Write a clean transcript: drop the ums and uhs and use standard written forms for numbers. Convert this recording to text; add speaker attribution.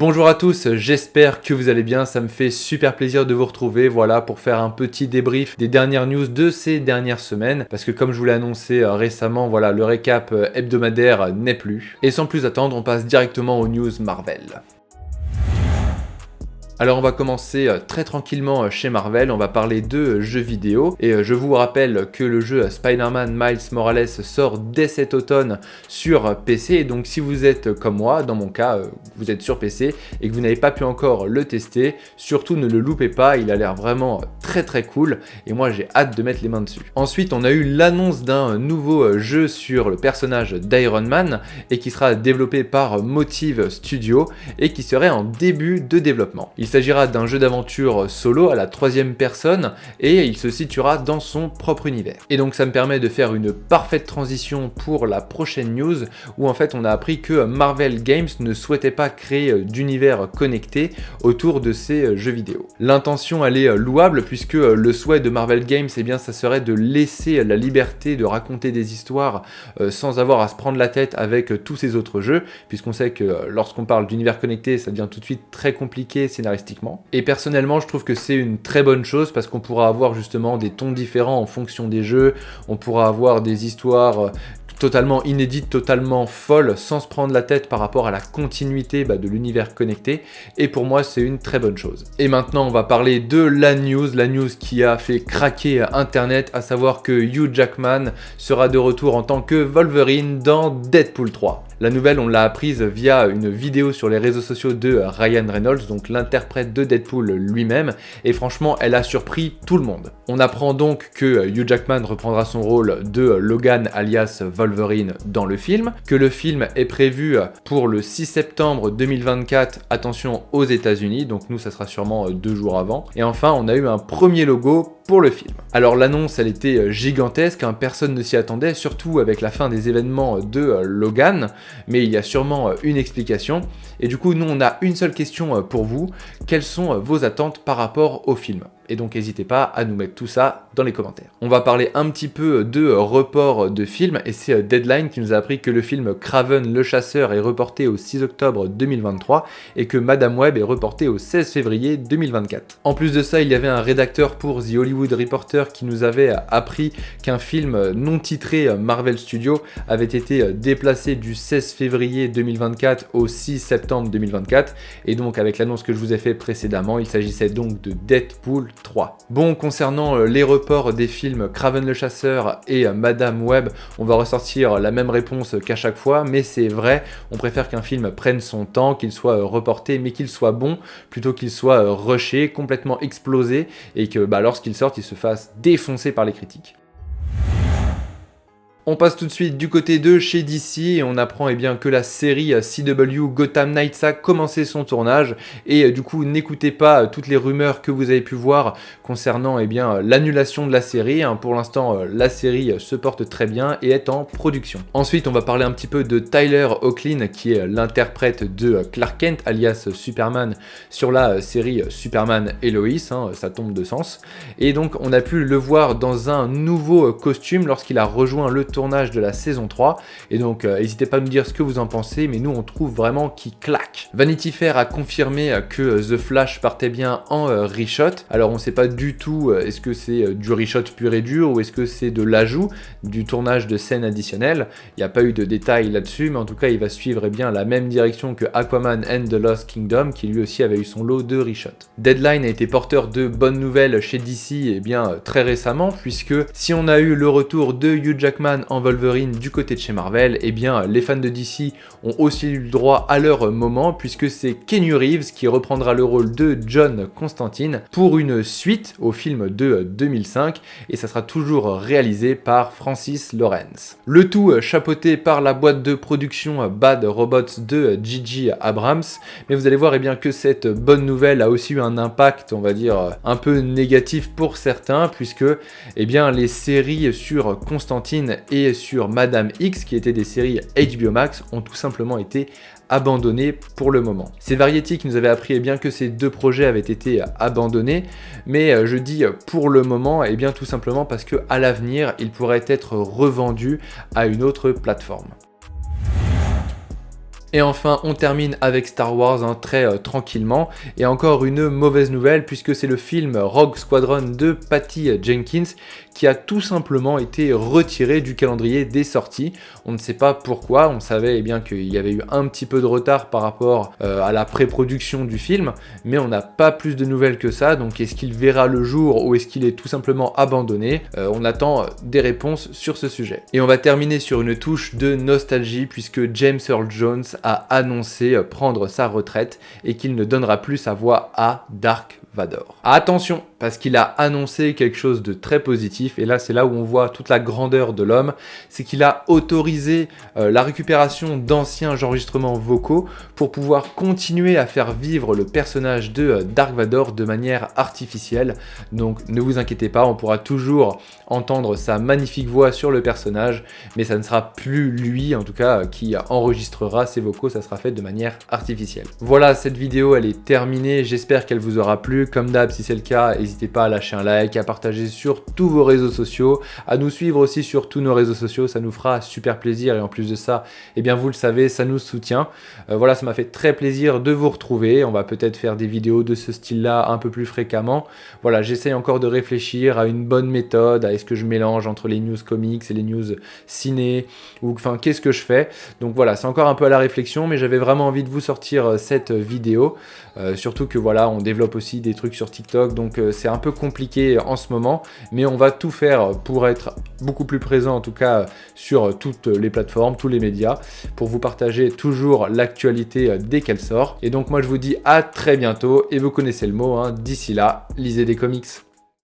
Speaker 1: Bonjour à tous, j'espère que vous allez bien, ça me fait super plaisir de vous retrouver, voilà, pour faire un petit débrief des dernières news de ces dernières semaines, parce que comme je vous l'ai annoncé récemment, voilà, le récap hebdomadaire n'est plus. Et sans plus attendre, on passe directement aux news Marvel. Alors on va commencer très tranquillement chez Marvel, on va parler de jeux vidéo et je vous rappelle que le jeu Spider-Man Miles Morales sort dès cet automne sur PC et donc si vous êtes comme moi, dans mon cas, vous êtes sur PC et que vous n'avez pas pu encore le tester, surtout ne le loupez pas, il a l'air vraiment très cool et moi j'ai hâte de mettre les mains dessus. Ensuite on a eu l'annonce d'un nouveau jeu sur le personnage d'Iron Man et qui sera développé par Motive Studio et qui serait en début de développement. Il s'agira d'un jeu d'aventure solo à la 3e personne et il se situera dans son propre univers. Et donc ça me permet de faire une parfaite transition pour la prochaine news où en fait on a appris que Marvel Games ne souhaitait pas créer d'univers connecté autour de ces jeux vidéo. L'intention elle est louable puisque le souhait de Marvel Games eh bien ça serait de laisser la liberté de raconter des histoires sans avoir à se prendre la tête avec tous ces autres jeux puisqu'on sait que lorsqu'on parle d'univers connecté ça devient tout de suite très compliqué scénaristiquement. Et personnellement, je trouve que c'est une très bonne chose parce qu'on pourra avoir justement des tons différents en fonction des jeux, on pourra avoir des histoires totalement inédite, totalement folle, sans se prendre la tête par rapport à la continuité de l'univers connecté, et pour moi c'est une très bonne chose. Et maintenant on va parler de la news qui a fait craquer Internet, à savoir que Hugh Jackman sera de retour en tant que Wolverine dans Deadpool 3. La nouvelle on l'a apprise via une vidéo sur les réseaux sociaux de Ryan Reynolds, donc l'interprète de Deadpool lui-même, et franchement elle a surpris tout le monde. On apprend donc que Hugh Jackman reprendra son rôle de Logan alias Wolverine dans le film, que le film est prévu pour le 6 septembre 2024, attention aux États-Unis, donc nous ça sera sûrement 2 jours avant. Et enfin on a eu un premier logo pour le film. Alors l'annonce elle était gigantesque, personne ne s'y attendait, surtout avec la fin des événements de Logan, mais il y a sûrement une explication. Et du coup nous on a une seule question pour vous, quelles sont vos attentes par rapport au film ? Et donc n'hésitez pas à nous mettre tout ça dans les commentaires. On va parler un petit peu de report de film et c'est Deadline qui nous a appris que le film Kraven le chasseur est reporté au 6 octobre 2023 et que Madame Web est reporté au 16 février 2024. En plus de ça, il y avait un rédacteur pour The Hollywood Reporter qui nous avait appris qu'un film non titré Marvel Studios avait été déplacé du 16 février 2024 au 6 septembre 2024 et donc avec l'annonce que je vous ai fait précédemment, il s'agissait donc de Deadpool 3. Bon, concernant les reports des films Kraven le chasseur et Madame Web, on va ressortir la même réponse qu'à chaque fois, mais c'est vrai, on préfère qu'un film prenne son temps, qu'il soit reporté, mais qu'il soit bon, plutôt qu'il soit rushé, complètement explosé, et que lorsqu'il sorte, il se fasse défoncer par les critiques. On passe tout de suite du côté de chez DC et on apprend que la série CW Gotham Knights a commencé son tournage et du coup n'écoutez pas toutes les rumeurs que vous avez pu voir concernant l'annulation de la série. Pour l'instant la série se porte très bien et est en production. Ensuite on va parler un petit peu de Tyler Hoechlin qui est l'interprète de Clark Kent alias Superman sur la série Superman et Lois, ça tombe de sens. Et donc on a pu le voir dans un nouveau costume lorsqu'il a rejoint le tournage de la saison 3 et donc n'hésitez pas à nous dire ce que vous en pensez, mais nous on trouve vraiment qu'il claque. Vanity Fair a confirmé que The Flash partait bien en reshoot. Alors on sait pas du tout est-ce que c'est du reshoot pur et dur ou est-ce que c'est de l'ajout du tournage de scènes additionnelles. Il n'y a pas eu de détails là-dessus, mais en tout cas il va suivre la même direction que Aquaman and the Lost Kingdom qui lui aussi avait eu son lot de reshoot. Deadline a été porteur de bonnes nouvelles chez DC très récemment, puisque si on a eu le retour de Hugh Jackman en Wolverine du côté de chez Marvel, les fans de DC ont aussi eu le droit à leur moment puisque c'est Keanu Reeves qui reprendra le rôle de John Constantine pour une suite au film de 2005 et ça sera toujours réalisé par Francis Lawrence. Le tout chapeauté par la boîte de production Bad Robots de J.J. Abrams, mais vous allez voir que cette bonne nouvelle a aussi eu un impact, on va dire, un peu négatif pour certains puisque les séries sur Constantine et sur Madame X, qui étaient des séries HBO Max, ont tout simplement été abandonnées pour le moment. C'est Variety qui nous avait appris que ces deux projets avaient été abandonnés, mais je dis pour le moment, tout simplement parce que à l'avenir, ils pourraient être revendus à une autre plateforme. Et enfin, on termine avec Star Wars très tranquillement. Et encore une mauvaise nouvelle puisque c'est le film Rogue Squadron de Patty Jenkins qui a tout simplement été retiré du calendrier des sorties. On ne sait pas pourquoi, on savait bien qu'il y avait eu un petit peu de retard par rapport à la pré-production du film, mais on n'a pas plus de nouvelles que ça, donc est-ce qu'il verra le jour ou est-ce qu'il est tout simplement abandonné? On attend des réponses sur ce sujet. Et on va terminer sur une touche de nostalgie puisque James Earl Jones a annoncé prendre sa retraite et qu'il ne donnera plus sa voix à Dark Vador. Attention, parce qu'il a annoncé quelque chose de très positif, et là c'est là où on voit toute la grandeur de l'homme, c'est qu'il a autorisé la récupération d'anciens enregistrements vocaux pour pouvoir continuer à faire vivre le personnage de Dark Vador de manière artificielle. Donc ne vous inquiétez pas, on pourra toujours entendre sa magnifique voix sur le personnage, mais ça ne sera plus lui en tout cas qui enregistrera ses vocaux, ça sera fait de manière artificielle. Voilà, cette vidéo elle est terminée, j'espère qu'elle vous aura plu. Comme d'hab, si c'est le cas, n'hésitez pas à lâcher un like, à partager sur tous vos réseaux sociaux, à nous suivre aussi sur tous nos réseaux sociaux, ça nous fera super plaisir et en plus de ça, eh bien vous le savez, ça nous soutient. Voilà, ça m'a fait très plaisir de vous retrouver, on va peut-être faire des vidéos de ce style-là un peu plus fréquemment. Voilà, j'essaye encore de réfléchir à une bonne méthode, à est-ce que je mélange entre les news comics et les news ciné, ou enfin qu'est-ce que je fais. Donc voilà, c'est encore un peu à la réflexion, mais j'avais vraiment envie de vous sortir cette vidéo, surtout que voilà, on développe aussi des trucs sur TikTok, donc c'est un peu compliqué en ce moment, mais on va tout faire pour être beaucoup plus présent en tout cas sur toutes les plateformes, tous les médias, pour vous partager toujours l'actualité dès qu'elle sort. Et donc moi je vous dis à très bientôt, et vous connaissez le mot, d'ici là, lisez des comics.